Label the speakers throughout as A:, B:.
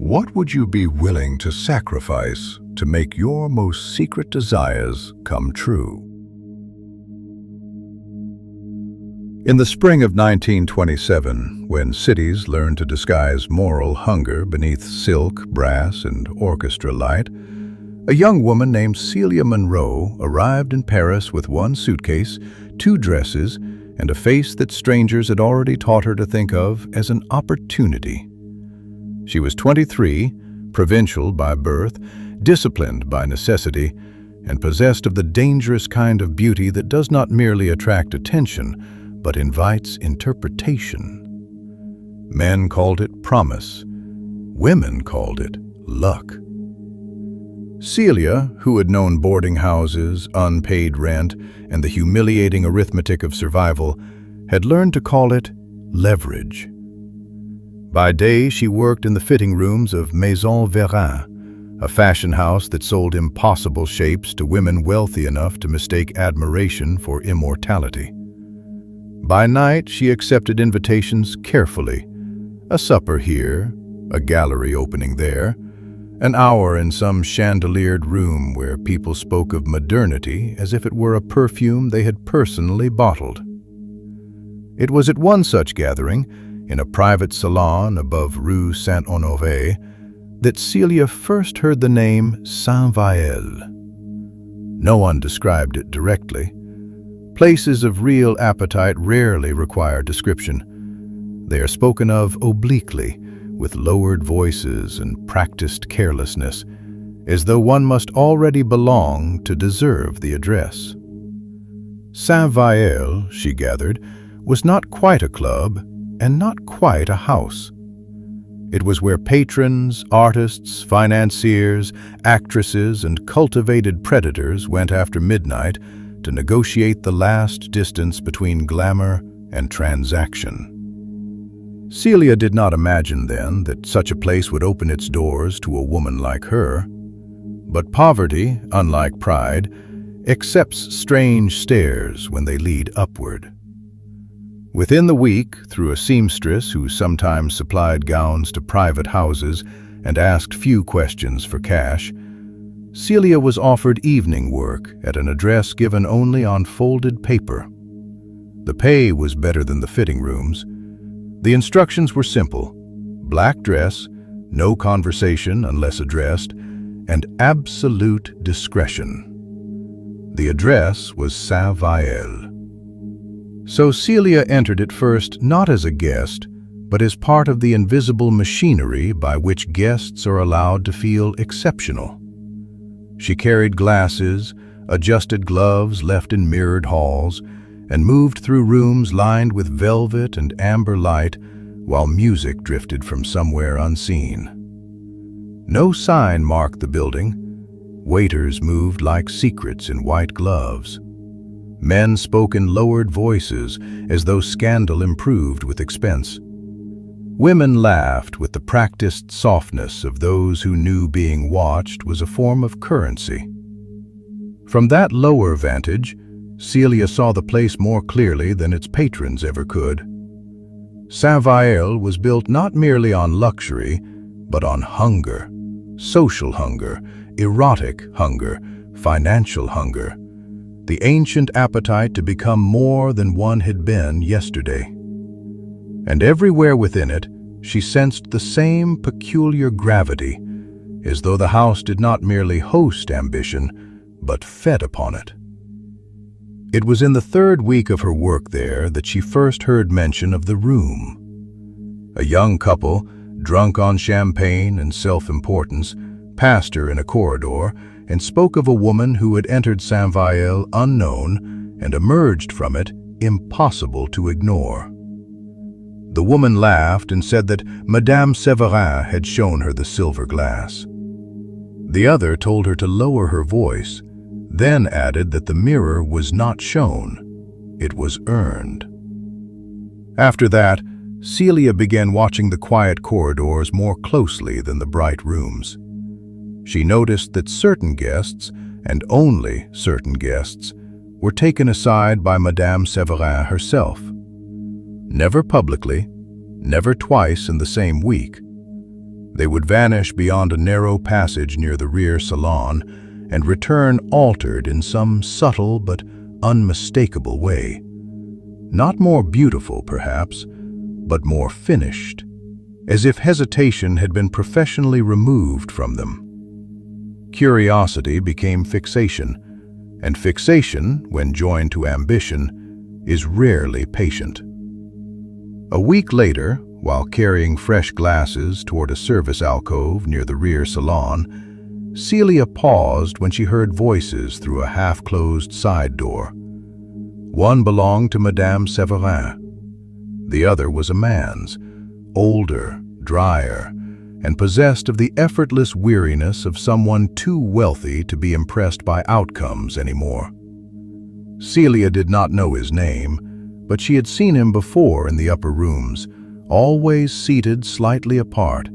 A: What would you be willing to sacrifice to make your most secret desires come true? In the spring of 1927, when cities learned to disguise moral hunger beneath silk, brass, and orchestra light, a young woman named Celia Monroe arrived in Paris with one suitcase, two dresses, and a face that strangers had already taught her to think of as an opportunity. She was 23, provincial by birth, disciplined by necessity, and possessed of the dangerous kind of beauty that does not merely attract attention, but invites interpretation. Men called it promise. Women called it luck. Celia, who had known boarding houses, unpaid rent, and the humiliating arithmetic of survival, had learned to call it leverage. By day, she worked in the fitting rooms of Maison Vérin, a fashion house that sold impossible shapes to women wealthy enough to mistake admiration for immortality. By night, she accepted invitations carefully. A supper here, a gallery opening there, an hour in some chandeliered room where people spoke of modernity as if it were a perfume they had personally bottled. It was at one such gathering, in a private salon above Rue Saint-Honoré, that Celia first heard the name Saint-Vaël. No one described it directly. Places of real appetite rarely require description. They are spoken of obliquely, with lowered voices and practiced carelessness, as though one must already belong to deserve the address. Saint-Vaël, she gathered, was not quite a club and not quite a house. It was where patrons, artists, financiers, actresses, and cultivated predators went after midnight to negotiate the last distance between glamour and transaction. Celia did not imagine then that such a place would open its doors to a woman like her. But poverty, unlike pride, accepts strange stairs when they lead upward. Within the week, through a seamstress who sometimes supplied gowns to private houses and asked few questions for cash, Celia was offered evening work at an address given only on folded paper. The pay was better than the fitting rooms. The instructions were simple: black dress, no conversation unless addressed, and absolute discretion. The address was Saint-Vaël. So Celia entered it first not as a guest, but as part of the invisible machinery by which guests are allowed to feel exceptional. She carried glasses, adjusted gloves left in mirrored halls, and moved through rooms lined with velvet and amber light while music drifted from somewhere unseen. No sign marked the building. Waiters moved like secrets in white gloves. Men spoke in lowered voices as though scandal improved with expense. Women laughed with the practiced softness of those who knew being watched was a form of currency. From that lower vantage, Celia saw the place more clearly than its patrons ever could. Saint-Vaël was built not merely on luxury, but on hunger, social hunger, erotic hunger, financial hunger, the ancient appetite to become more than one had been yesterday. And everywhere within it, she sensed the same peculiar gravity, as though the house did not merely host ambition, but fed upon it. It was in the third week of her work there that she first heard mention of the room. A young couple, drunk on champagne and self-importance, passed her in a corridor and spoke of a woman who had entered Saint-Vaël unknown and emerged from it impossible to ignore. The woman laughed and said that Madame Séverin had shown her the silver glass. The other told her to lower her voice, then added that the mirror was not shown, it was earned. After that, Celia began watching the quiet corridors more closely than the bright rooms. She noticed that certain guests, and only certain guests, were taken aside by Madame Séverin herself. Never publicly, never twice in the same week. They would vanish beyond a narrow passage near the rear salon and return altered in some subtle but unmistakable way. Not more beautiful, perhaps, but more finished, as if hesitation had been professionally removed from them. Curiosity became fixation, and fixation, when joined to ambition, is rarely patient. A week later, while carrying fresh glasses toward a service alcove near the rear salon, Celia paused when she heard voices through a half-closed side door. One belonged to Madame Severin. The other was a man's, older, drier, and possessed of the effortless weariness of someone too wealthy to be impressed by outcomes anymore. Celia did not know his name, but she had seen him before in the upper rooms, always seated slightly apart,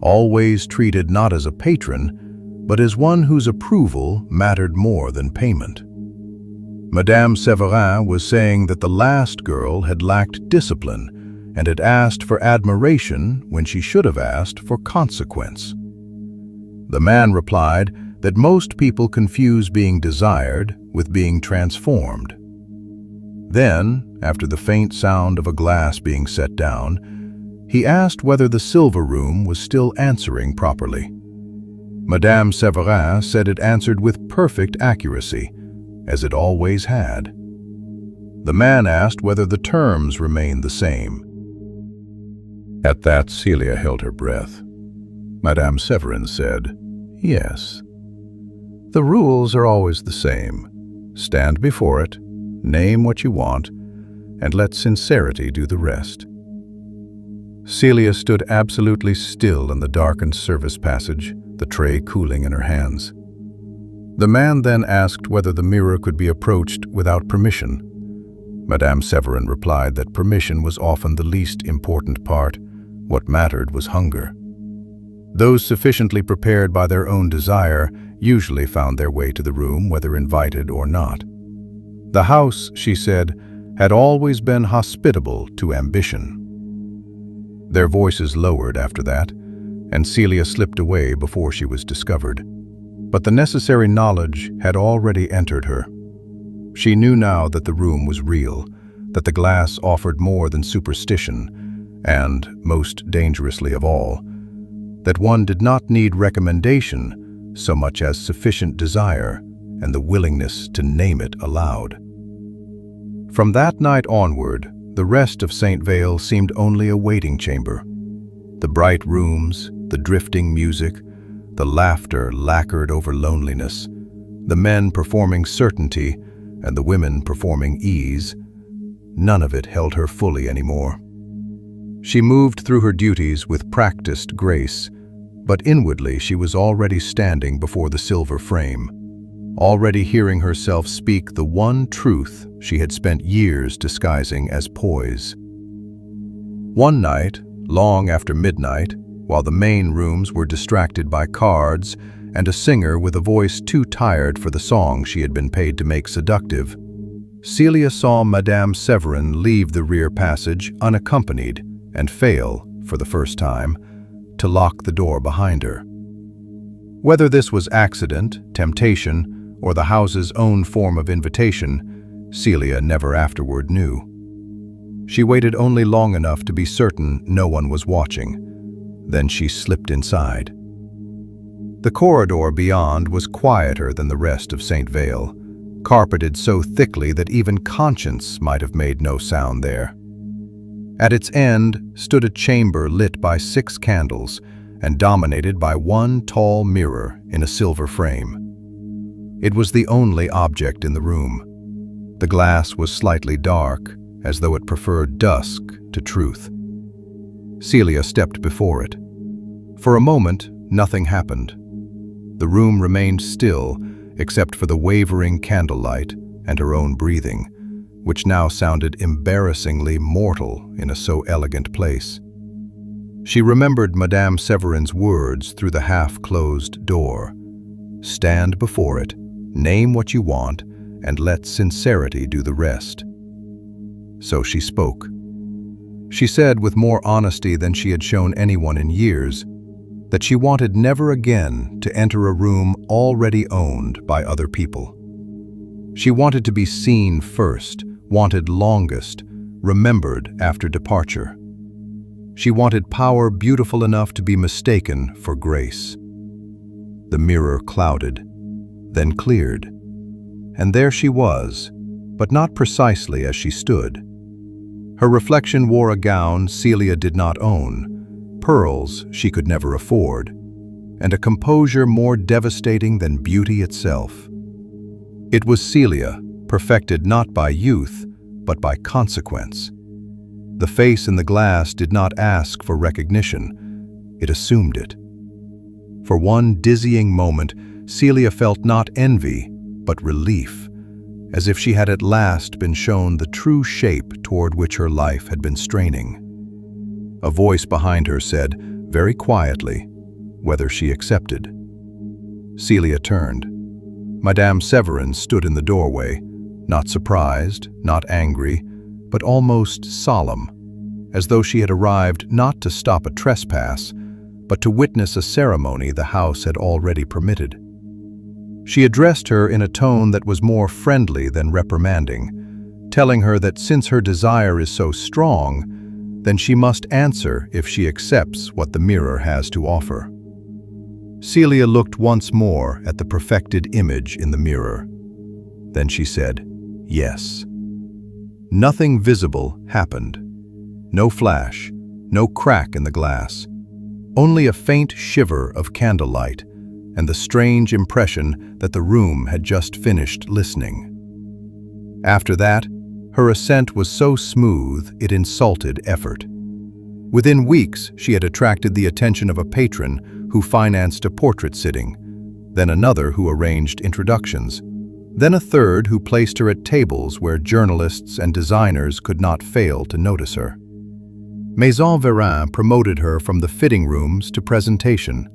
A: always treated not as a patron, but as one whose approval mattered more than payment. Madame Severin was saying that the last girl had lacked discipline and had asked for admiration when she should have asked for consequence. The man replied that most people confuse being desired with being transformed. Then, after the faint sound of a glass being set down, he asked whether the silver room was still answering properly. Madame Severin said it answered with perfect accuracy, as it always had. The man asked whether the terms remained the same. At that, Celia held her breath. Madame Severin said, "Yes. The rules are always the same. Stand before it, name what you want, and let sincerity do the rest." Celia stood absolutely still in the darkened service passage, the tray cooling in her hands. The man then asked whether the mirror could be approached without permission. Madame Severin replied that permission was often the least important part. What mattered was hunger. Those sufficiently prepared by their own desire usually found their way to the room, whether invited or not. The house, she said, had always been hospitable to ambition. Their voices lowered after that, and Celia slipped away before she was discovered. But the necessary knowledge had already entered her. She knew now that the room was real, that the glass offered more than superstition, and, most dangerously of all, that one did not need recommendation so much as sufficient desire and the willingness to name it aloud. From that night onward, the rest of St. Vale seemed only a waiting chamber. The bright rooms, the drifting music, the laughter lacquered over loneliness, the men performing certainty and the women performing ease, none of it held her fully anymore. She moved through her duties with practiced grace, but inwardly she was already standing before the silver frame, already hearing herself speak the one truth she had spent years disguising as poise. One night, long after midnight, while the main rooms were distracted by cards and a singer with a voice too tired for the song she had been paid to make seductive, Celia saw Madame Severin leave the rear passage unaccompanied and fail, for the first time, to lock the door behind her. Whether this was accident, temptation, or the house's own form of invitation, Celia never afterward knew. She waited only long enough to be certain no one was watching. Then she slipped inside. The corridor beyond was quieter than the rest of St. Vale, carpeted so thickly that even conscience might have made no sound there. At its end stood a chamber lit by 6 candles and dominated by one tall mirror in a silver frame. It was the only object in the room. The glass was slightly dark, as though it preferred dusk to truth. Celia stepped before it. For a moment, nothing happened. The room remained still, except for the wavering candlelight and her own breathing, which now sounded embarrassingly mortal in a so elegant place. She remembered Madame Severin's words through the half-closed door. "Stand before it, name what you want, and let sincerity do the rest." So she spoke. She said with more honesty than she had shown anyone in years, that she wanted never again to enter a room already owned by other people. She wanted to be seen first, wanted longest, remembered after departure. She wanted power beautiful enough to be mistaken for grace. The mirror clouded, then cleared, and there she was, but not precisely as she stood. Her reflection wore a gown Celia did not own, pearls she could never afford, and a composure more devastating than beauty itself. It was Celia, perfected not by youth, but by consequence. The face in the glass did not ask for recognition, it assumed it. For one dizzying moment, Celia felt not envy, but relief, as if she had at last been shown the true shape toward which her life had been straining. A voice behind her said, very quietly, whether she accepted. Celia turned. Madame Severin stood in the doorway, not surprised, not angry, but almost solemn, as though she had arrived not to stop a trespass, but to witness a ceremony the house had already permitted. She addressed her in a tone that was more friendly than reprimanding, telling her that since her desire is so strong, then she must answer if she accepts what the mirror has to offer. Celia looked once more at the perfected image in the mirror. Then she said, yes. Nothing visible happened. No flash, no crack in the glass. Only a faint shiver of candlelight and the strange impression that the room had just finished listening. After that, her ascent was so smooth it insulted effort. Within weeks, she had attracted the attention of a patron who financed a portrait sitting, then another who arranged introductions, then a third who placed her at tables where journalists and designers could not fail to notice her. Maison Vérin promoted her from the fitting rooms to presentation.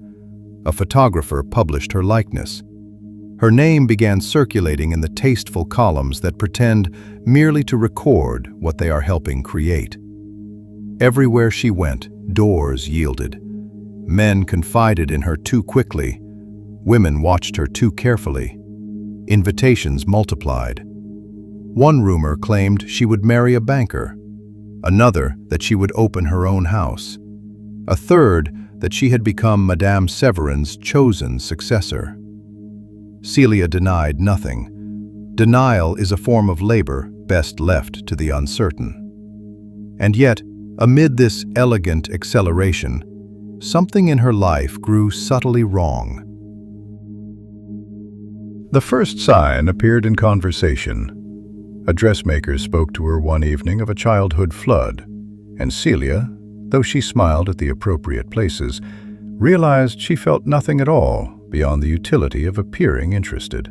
A: A photographer published her likeness. Her name began circulating in the tasteful columns that pretend merely to record what they are helping create. Everywhere she went, doors yielded. Men confided in her too quickly. Women watched her too carefully. Invitations multiplied. One rumor claimed she would marry a banker, another that she would open her own house, a third that she had become Madame Severin's chosen successor. Celia denied nothing. Denial is a form of labor best left to the uncertain. And yet, amid this elegant acceleration, something in her life grew subtly wrong. The first sign appeared in conversation. A dressmaker spoke to her one evening of a childhood flood, and Celia, though she smiled at the appropriate places, realized she felt nothing at all beyond the utility of appearing interested.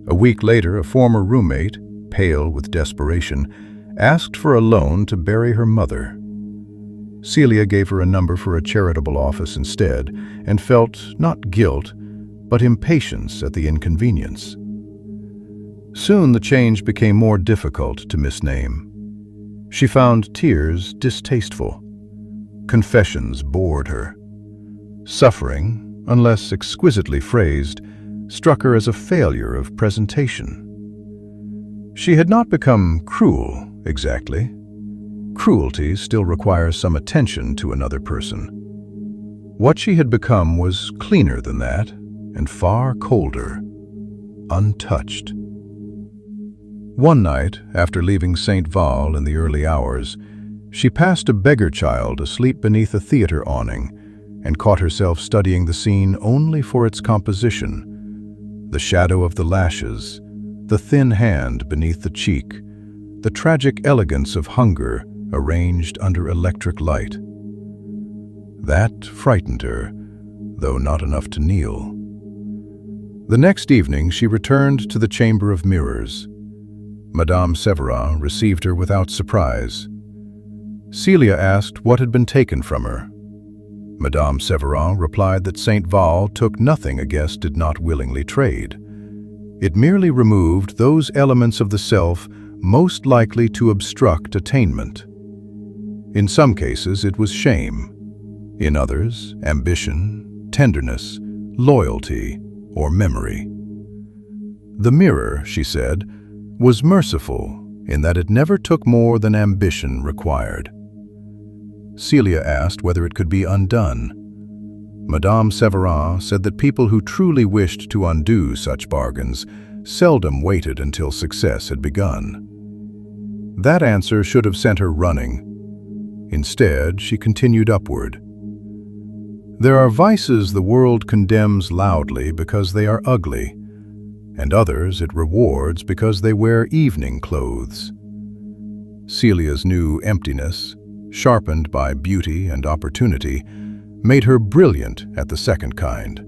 A: A week later, a former roommate, pale with desperation, asked for a loan to bury her mother. Celia gave her a number for a charitable office instead, and felt not guilt, but impatience at the inconvenience. Soon the change became more difficult to misname. She found tears distasteful. Confessions bored her. Suffering, unless exquisitely phrased, struck her as a failure of presentation. She had not become cruel, exactly. Cruelty still requires some attention to another person. What she had become was cleaner than that, and far colder, untouched. One night, after leaving St. Val in the early hours, she passed a beggar child asleep beneath a theater awning and caught herself studying the scene only for its composition. The shadow of the lashes, the thin hand beneath the cheek, the tragic elegance of hunger arranged under electric light. That frightened her, though not enough to kneel. The next evening she returned to the Chamber of Mirrors. Madame Severin received her without surprise. Celia asked what had been taken from her. Madame Severin replied that St. Val took nothing a guest did not willingly trade. It merely removed those elements of the self most likely to obstruct attainment. In some cases it was shame. In others, ambition, tenderness, loyalty, or memory. The mirror, she said, was merciful in that it never took more than ambition required. Celia asked whether it could be undone. Madame Severin said that people who truly wished to undo such bargains seldom waited until success had begun. That answer should have sent her running. Instead, she continued upward. There are vices the world condemns loudly because they are ugly, and others it rewards because they wear evening clothes. Celia's new emptiness, sharpened by beauty and opportunity, made her brilliant at the second kind.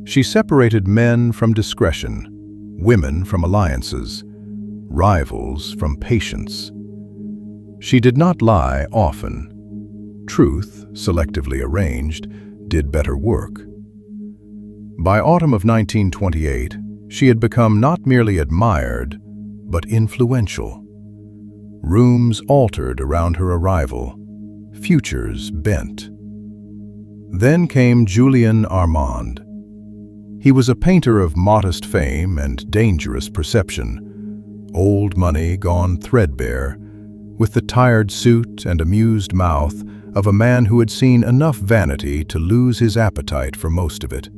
A: She separated men from discretion, women from alliances, rivals from patience. She did not lie often. Truth, selectively arranged, did better work. By autumn of 1928, she had become not merely admired, but influential. Rooms altered around her arrival, futures bent. Then came Julien Armand. He was a painter of modest fame and dangerous perception, old money gone threadbare, with the tired suit and amused mouth of a man who had seen enough vanity to lose his appetite for most of it.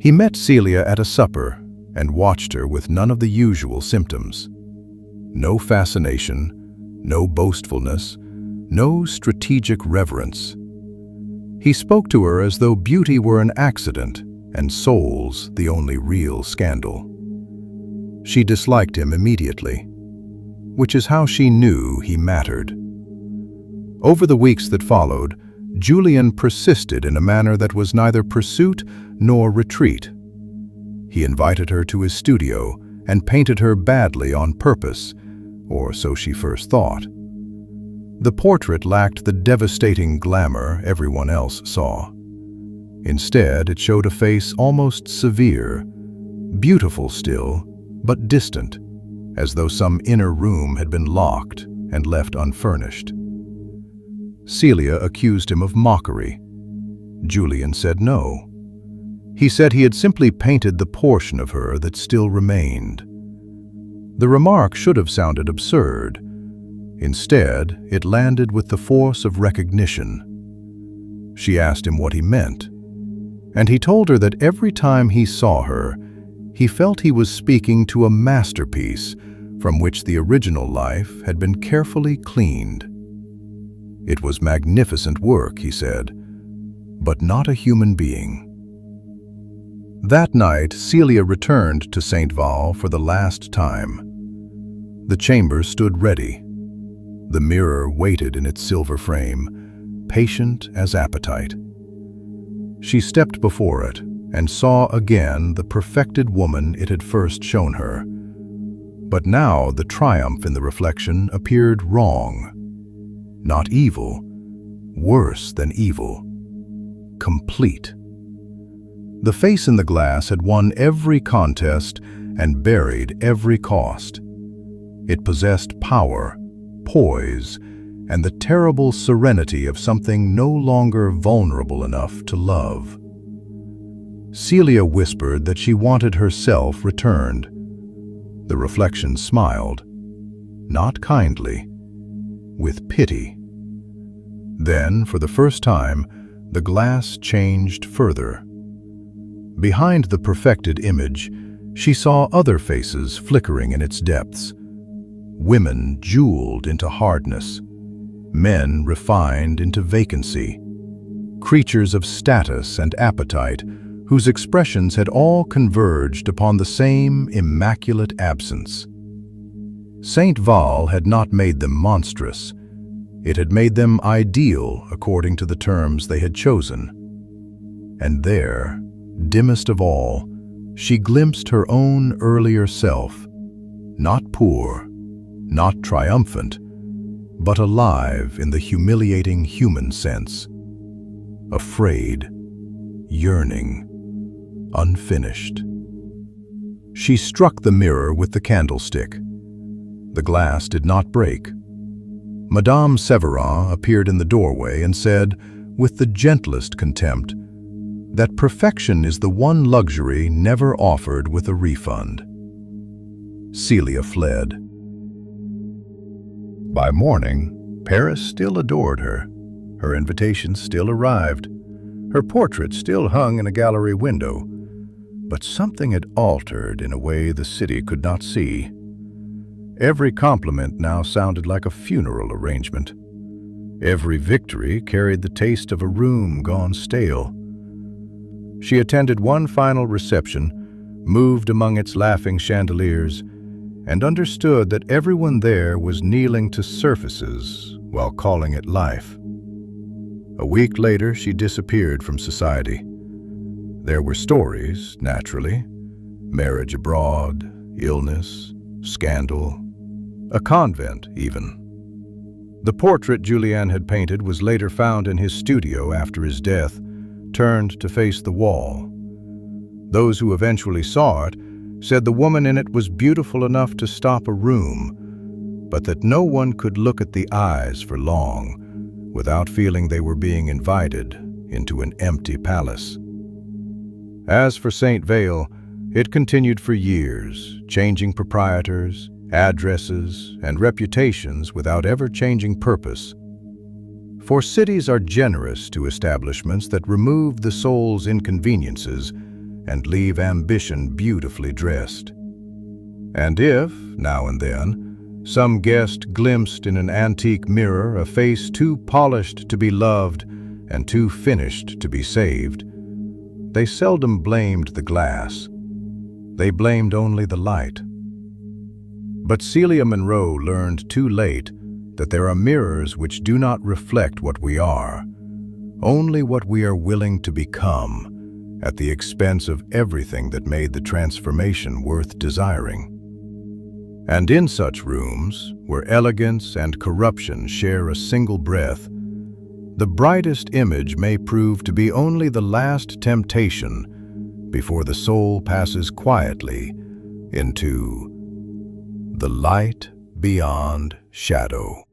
A: He met Celia at a supper and watched her with none of the usual symptoms. No fascination, no boastfulness, no strategic reverence. He spoke to her as though beauty were an accident and souls the only real scandal. She disliked him immediately, which is how she knew he mattered. Over the weeks that followed, Julien persisted in a manner that was neither pursuit nor retreat. He invited her to his studio and painted her badly on purpose, or so she first thought. The portrait lacked the devastating glamour everyone else saw. Instead, it showed a face almost severe, beautiful still, but distant, as though some inner room had been locked and left unfurnished. Celia accused him of mockery. Julien said no. He said he had simply painted the portion of her that still remained. The remark should have sounded absurd. Instead, it landed with the force of recognition. She asked him what he meant, and he told her that every time he saw her, he felt he was speaking to a masterpiece from which the original life had been carefully cleaned. It was magnificent work, he said, but not a human being. That night, Celia returned to St. Val for the last time. The chamber stood ready. The mirror waited in its silver frame, patient as appetite. She stepped before it and saw again the perfected woman it had first shown her. But now the triumph in the reflection appeared wrong. Not evil, worse than evil. Complete. The face in the glass had won every contest and buried every cost. It possessed power, poise, and the terrible serenity of something no longer vulnerable enough to love. Celia whispered that she wanted herself returned. The reflection smiled, not kindly, with pity. Then, for the first time, the glass changed further. Behind the perfected image, she saw other faces flickering in its depths. Women jeweled into hardness, men refined into vacancy, creatures of status and appetite whose expressions had all converged upon the same immaculate absence. St. Val had not made them monstrous. It had made them ideal according to the terms they had chosen. And there, dimmest of all, she glimpsed her own earlier self, not poor, not triumphant, but alive in the humiliating human sense, afraid, yearning, unfinished. She struck the mirror with the candlestick. The glass did not break. Madame Severin appeared in the doorway and said, with the gentlest contempt, that perfection is the one luxury never offered with a refund. Celia fled. By morning, Paris still adored her. Her invitations still arrived. Her portrait still hung in a gallery window. But something had altered in a way the city could not see. Every compliment now sounded like a funeral arrangement. Every victory carried the taste of a room gone stale. She attended one final reception, moved among its laughing chandeliers, and understood that everyone there was kneeling to surfaces while calling it life. A week later, she disappeared from society. There were stories, naturally: marriage abroad, illness, scandal, a convent even. The portrait Julien had painted was later found in his studio after his death, turned to face the wall. Those who eventually saw it said the woman in it was beautiful enough to stop a room, but that no one could look at the eyes for long without feeling they were being invited into an empty palace. As for St. Vale, it continued for years, changing proprietors, addresses, and reputations without ever changing purpose. For cities are generous to establishments that remove the soul's inconveniences and leave ambition beautifully dressed. And if, now and then, some guest glimpsed in an antique mirror a face too polished to be loved and too finished to be saved, they seldom blamed the glass. They blamed only the light. But Celia Monroe learned too late that there are mirrors which do not reflect what we are, only what we are willing to become, at the expense of everything that made the transformation worth desiring. And in such rooms, where elegance and corruption share a single breath, the brightest image may prove to be only the last temptation before the soul passes quietly into the light beyond shadow.